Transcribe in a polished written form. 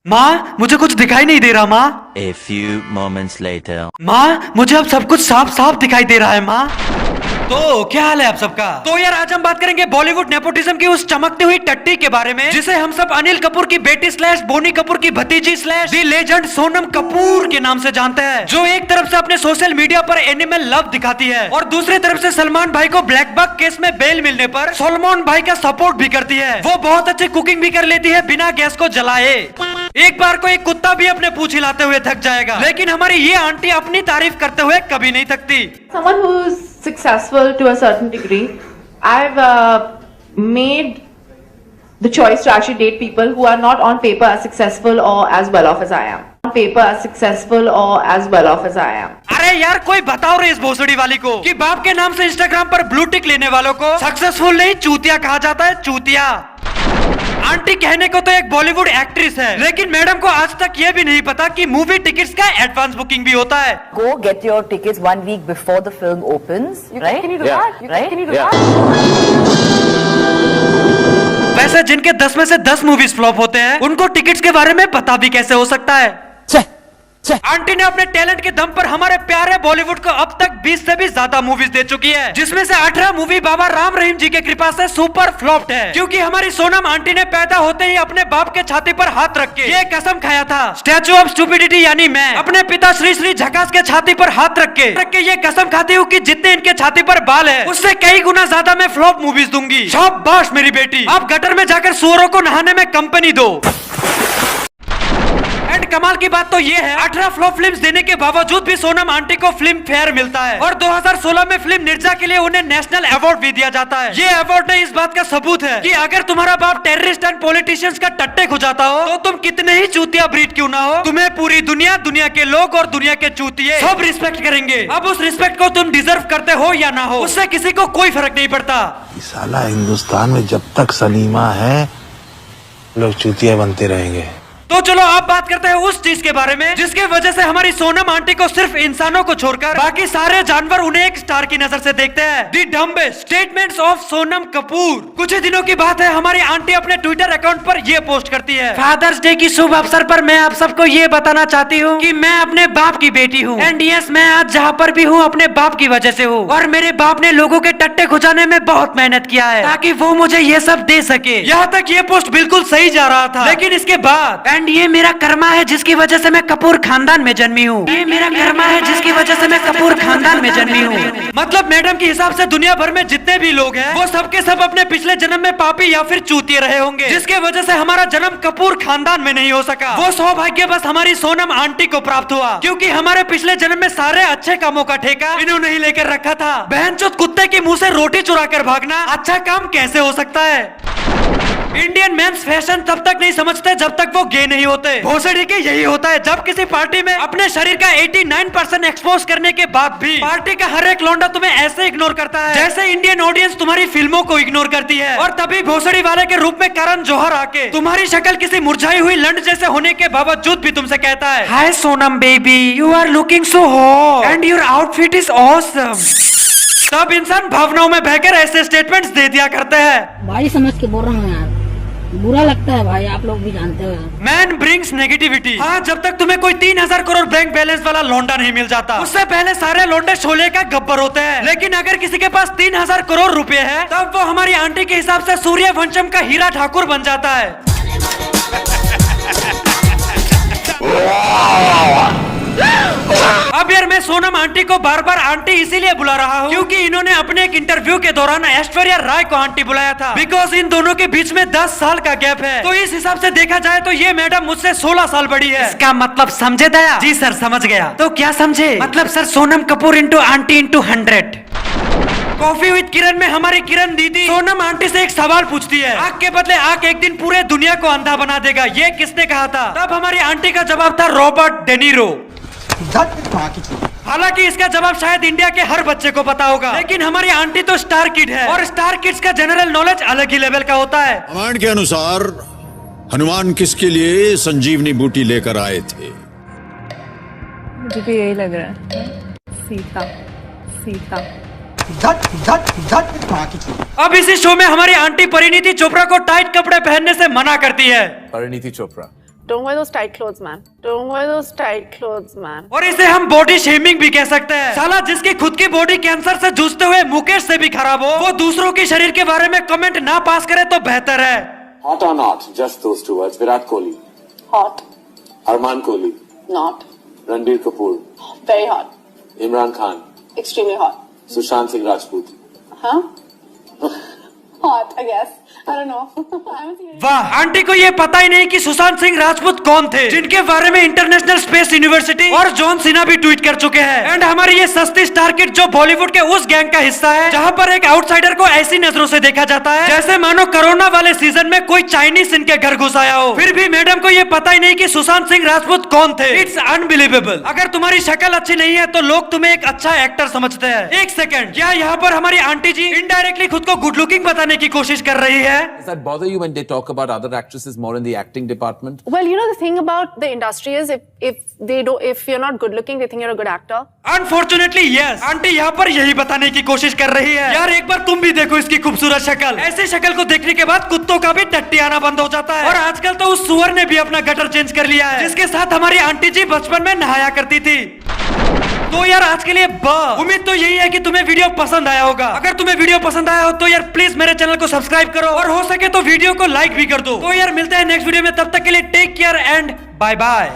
माँ मुझे कुछ दिखाई नहीं दे रहा माँ। A few moments later. माँ मुझे अब सब कुछ साफ साफ दिखाई दे रहा है माँ। तो क्या हाल है आप सबका? तो यार आज हम बात करेंगे बॉलीवुड नेपोटिज्म की उस चमकती हुई टट्टी के बारे में जिसे हम सब अनिल कपूर की बेटी स्लैश बोनी कपूर की भतीजी स्लैश दी लेजेंड सोनम कपूर के नाम से जानते हैं, जो एक तरफ से अपने सोशल मीडिया पर एनिमल लव दिखाती है और दूसरी तरफ से सलमान भाई को ब्लैक बक केस में बेल मिलने पर सलमान भाई का सपोर्ट भी करती है। वो बहुत अच्छी कुकिंग भी कर लेती है बिना गैस को जलाए। एक बार को एक कुत्ता भी अपने पूंछ हिलाते हुए थक जाएगा, लेकिन हमारी ये आंटी अपनी तारीफ करते हुए कभी नहीं थकती। Someone who's successful to a certain degree, I've made the choice to actually date people who are not on paper as successful or as well off as I am. On paper as successful or as well off as I am. अरे यार कोई बताओ रे इस भोसड़ी वाली को कि बाप के नाम से इंस्टाग्राम पर ब्लू टिक लेने वालों को सक्सेसफुल नहीं चूतिया कहा जाता है, चूतिया। आंटी कहने को तो एक बॉलीवुड एक्ट्रेस है, लेकिन मैडम को आज तक ये भी नहीं पता कि मूवी टिकट्स का एडवांस बुकिंग भी होता है। Go get your tickets 1 week before the film opens, right? Can you do that? Right? Can you do that? वैसे जिनके 10 में से 10 मूवीज फ्लॉप होते हैं उनको टिकट्स के बारे में पता भी कैसे हो सकता है? आंटी ने अपने टैलेंट के दम पर हमारे प्यारे बॉलीवुड को अब तक 20 से भी ज्यादा मूवीज दे चुकी है, जिसमें से 18 मूवी बाबा राम रहीम जी के कृपा से सुपर फ्लॉप्ड है, क्योंकि हमारी सोनम आंटी ने पैदा होते ही अपने बाप के छाती पर हाथ रख के ये कसम खाया था, स्टैचू ऑफ स्टूपिडिटी यानी मैं अपने पिता श्री श्री झकास के छाती पर हाथ रख के ये कसम खाती हूँ कि जितने इनके छाती पर बाल है उससे कई गुना ज्यादा मैं फ्लॉप मूवीज दूंगी। शाबाश मेरी बेटी, आप गटर में जाकर सुअरों को नहाने में कंपनी दो। एंड कमाल की बात तो ये है 18 फ्लॉप फिल्म्स देने के बावजूद भी सोनम आंटी को फिल्म फेयर मिलता है और 2016 में फिल्म निर्जा के लिए उन्हें नेशनल अवार्ड भी दिया जाता है। ये अवार्ड ने इस बात का सबूत है कि अगर तुम्हारा बाप टेररिस्ट एंड पॉलिटिशियंस का टट्टे खुजाता हो तो तुम कितने ही चूतिया ब्रीड क्यों ना हो, तुम्हें पूरी दुनिया, दुनिया के लोग और दुनिया के चूतिए सब रिस्पेक्ट करेंगे। अब उस रिस्पेक्ट को तुम डिजर्व करते हो या ना हो, उससे किसी को कोई फर्क नहीं पड़ता। साला हिंदुस्तान में जब तक सलीमा है लोग चूतिया बनते रहेंगे। तो चलो आप बात करते हैं उस चीज के बारे में जिसके वजह से हमारी सोनम आंटी को सिर्फ इंसानों को छोड़कर बाकी सारे जानवर उन्हें एक स्टार की नजर से देखते हैं। The dumbest statements of Sonam Kapoor. कुछ ही दिनों की बात है, हमारी आंटी अपने ट्विटर अकाउंट पर ये पोस्ट करती है, फादर्स डे की शुभ अवसर पर मैं आप सबको ये बताना चाहती हूँ कि मैं अपने बाप की बेटी हूँ एंड यस मैं आज जहाँ पर भी हूँ अपने बाप की वजह से हूँ और मेरे बाप ने लोगों के टट्टे खुजाने में बहुत मेहनत किया है ताकि वो मुझे ये सब दे सके। यहाँ तक ये पोस्ट बिल्कुल सही जा रहा था, लेकिन इसके बाद एंड ये मेरा कर्मा है जिसकी वजह से मैं कपूर खानदान में जन्मी हूँ, ये मेरा कर्मा है जिसकी वजह से मैं कपूर खानदान में जन्मी हूँ। मतलब मैडम के हिसाब से दुनिया भर में जितने भी लोग हैं वो सबके सब अपने पिछले जन्म में पापी या फिर चूतिए रहे होंगे, जिसके वजह से हमारा जन्म कपूर खानदान में नहीं हो सका। वो सौभाग्य बस हमारी सोनम आंटी को प्राप्त हुआ, क्योंकि हमारे पिछले जन्म में सारे अच्छे कामों का ठेका इन्होंने ही लेकर रखा था। बहनचोद कुत्ते के मुंह से रोटी चुरा कर भागना अच्छा काम कैसे हो सकता है? इंडियन मेंस फैशन तब तक नहीं समझते जब तक वो गे नहीं होते। भोसड़ी के यही होता है, जब किसी पार्टी में अपने शरीर का 89% एक्सपोज करने के बाद भी पार्टी का हर एक लौंडा तुम्हें ऐसे इग्नोर करता है जैसे इंडियन ऑडियंस तुम्हारी फिल्मों को इग्नोर करती है, और तभी भोसड़ी वाले के रूप में करण जौहर आके तुम्हारी शक्ल किसी मुरझाई हुई लंड जैसे होने के बावजूद भी तुमसे कहता है, hi Sonam baby you are looking so hot and your outfit is awesome. तब इंसान भावनाओं में बहकर ऐसे स्टेटमेंट्स दे दिया करते हैं। भाई समझ के बोल रहा हूँ यार, बुरा लगता है भाई, आप लोग भी जानते हो। Man brings negativity. हाँ, जब तक तुम्हें कोई 3000 करोड़ बैंक बैलेंस वाला लौंडा नहीं मिल जाता उससे पहले सारे लौंडे शोले का गब्बर होते हैं। लेकिन अगर किसी के पास 3000 करोड़ रुपए है तब वो हमारी आंटी के हिसाब से सूर्यवंशम का हीरा ठाकुर बन जाता है। अब यार मैं सोनम आंटी को बार बार आंटी इसीलिए बुला रहा हूँ क्योंकि इन्होंने अपने एक इंटरव्यू के दौरान ऐश्वर्या राय को आंटी बुलाया था, बिकॉज इन दोनों के बीच में 10 साल का गैप है। तो इस हिसाब से देखा जाए तो ये मैडम मुझसे 16 साल बड़ी है। इसका मतलब समझे दया? जी सर समझ गया। तो क्या समझे? मतलब sir Sonam Kapoor into aunty into 100। Coffee with Kiran में हमारी किरण दीदी सोनम आंटी से एक सवाल पूछती है, आग के बदले आग एक दिन पूरे दुनिया को अंधा बना देगा, ये किसने कहा था? तब हमारी आंटी का जवाब था रॉबर्ट डेनीरो। हालांकि इसका जवाब शायद इंडिया के हर बच्चे को पता होगा, लेकिन हमारी आंटी तो स्टार किड है और स्टार किड्स का जनरल नॉलेज अलग ही लेवल का होता है। रामायण के अनुसार हनुमान किसके लिए संजीवनी बूटी लेकर आए थे? मुझे भी यही लग रहा है, सीता सीता। अब इसी शो में हमारी आंटी परिणीति चोपड़ा को टाइट कपड़े पहनने से मना करती है। Parineeti Chopra Don't wear those tight clothes, man. Don't wear those tight clothes, man. और इसे हम बॉडी शेमिंग भी कह सकते हैं। साला जिसकी खुद की बॉडी कैंसर से जूझते हुए मुकेश से भी खराब हो, वो दूसरों के शरीर के बारे में कमेंट ना पास करे तो बेहतर है। Hot or not? Just those two words. Virat Kohli. Hot. Arman Kohli. Not. Ranbir Kapoor. Very hot. Imran Khan. Extremely hot. Sushant Singh Rajput. Huh? Hot, I guess. I don't know. I haven't seen it. वाह, aunty को ये पता ही नहीं कि सुशांत सिंह राजपूत कौन थे, जिनके बारे में इंटरनेशनल स्पेस यूनिवर्सिटी और जॉन सीना भी ट्वीट कर चुके हैं। एंड हमारी ये सस्ती स्टार किड जो बॉलीवुड के उस गैंग का हिस्सा है जहां पर एक आउटसाइडर को ऐसी नजरों से देखा जाता है जैसे मानो कोरोना वाले सीजन में कोई चाइनीज इनके घर घुस आया हो। फिर भी मैडम को ये पता ही नहीं कि सुशांत सिंह राजपूत कौन थे। It's unbelievable. अगर तुम्हारी शक्ल अच्छी नहीं है तो लोग तुम्हें एक अच्छा एक्टर समझते हैं। एक सेकंड, क्या यहाँ पर हमारी आंटी जी इनडायरेक्टली खुद को गुड लुकिंग बताने की कोशिश कर रही है? Does that bother you when they talk about other actresses more in the acting department? Well, you know the thing about the industry is if you're not good looking, they think you're a good actor. Unfortunately, yes. Aunty यहाँ पर यही बताने की कोशिश कर रही है। यार एक बार तुम भी देखो इसकी खूबसूरत शक्ल। ऐसी शक्ल को देखने के बाद कुत्तों का भी टट्टी आना बंद हो जाता है। और आजकल तो उस सुअर ने भी अपना गटर चेंज कर लिया है, जिसके साथ हमारी आंटी जी बचपन में नहाया करती थी। तो यार आज के लिए उम्मीद तो यही है कि तुम्हें वीडियो पसंद आया होगा। अगर तुम्हें वीडियो पसंद आया हो तो यार प्लीज मेरे चैनल को सब्सक्राइब करो और हो सके तो वीडियो को लाइक भी कर दो। तो यार मिलते हैं नेक्स्ट वीडियो में, तब तक के लिए take care and bye bye.